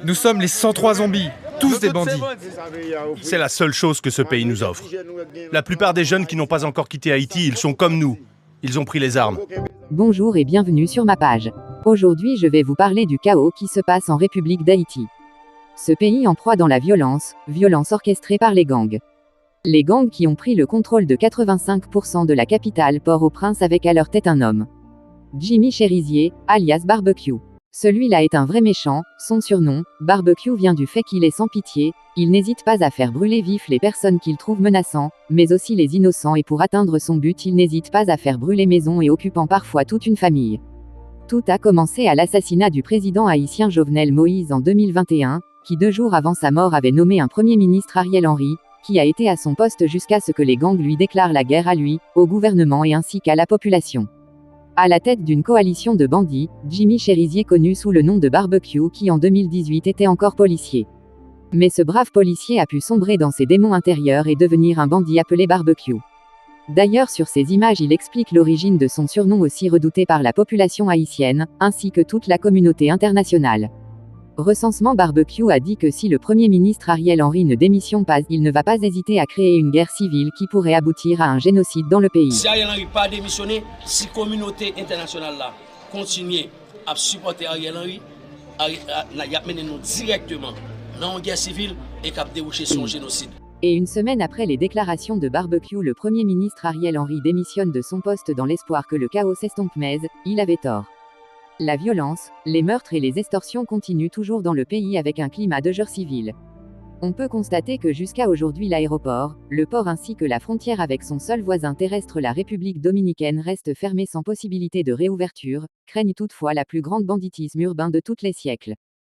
Nous sommes les 103 zombies, tous des bandits. C'est la seule chose que ce pays nous offre. La plupart des jeunes qui n'ont pas encore quitté Haïti, ils sont comme nous. Ils ont pris les armes. Bonjour et bienvenue sur ma page. Aujourd'hui je vais vous parler du chaos qui se passe en République d'Haïti. Ce pays en proie dans la violence orchestrée par les gangs. Les gangs qui ont pris le contrôle de 85% de la capitale Port-au-Prince avec à leur tête un homme. Jimmy Cherizier, alias Barbecue. Celui-là est un vrai méchant, son surnom, Barbecue vient du fait qu'il est sans pitié, il n'hésite pas à faire brûler vif les personnes qu'il trouve menaçants, mais aussi les innocents et pour atteindre son but il n'hésite pas à faire brûler maisons et occupant parfois toute une famille. Tout a commencé à l'assassinat du président haïtien Jovenel Moïse en 2021, qui 2 jours avant sa mort avait nommé un premier ministre Ariel Henry, qui a été à son poste jusqu'à ce que les gangs lui déclarent la guerre à lui, au gouvernement et ainsi qu'à la population. À la tête d'une coalition de bandits, Jimmy Cherizier connu sous le nom de Barbecue qui en 2018 était encore policier. Mais ce brave policier a pu sombrer dans ses démons intérieurs et devenir un bandit appelé Barbecue. D'ailleurs sur ces images il explique l'origine de son surnom aussi redouté par la population haïtienne, ainsi que toute la communauté internationale. Recensement Barbecue a dit que si le Premier ministre Ariel Henry ne démissionne pas, il ne va pas hésiter à créer une guerre civile qui pourrait aboutir à un génocide dans le pays. Si Ariel Henry pas démissionné, si la communauté internationale là continue à supporter Ariel Henry, il a mené nous directement dans une guerre civile et qui a débouché sur un génocide. Et une semaine après les déclarations de Barbecue, le Premier ministre Ariel Henry démissionne de son poste dans l'espoir que le chaos s'estompe, mais il avait tort. La violence, les meurtres et les extorsions continuent toujours dans le pays avec un climat de guerre civile. On peut constater que jusqu'à aujourd'hui l'aéroport, le port ainsi que la frontière avec son seul voisin terrestre la République dominicaine restent fermés sans possibilité de réouverture, craignent toutefois la plus grande banditisme urbain de tous les siècles.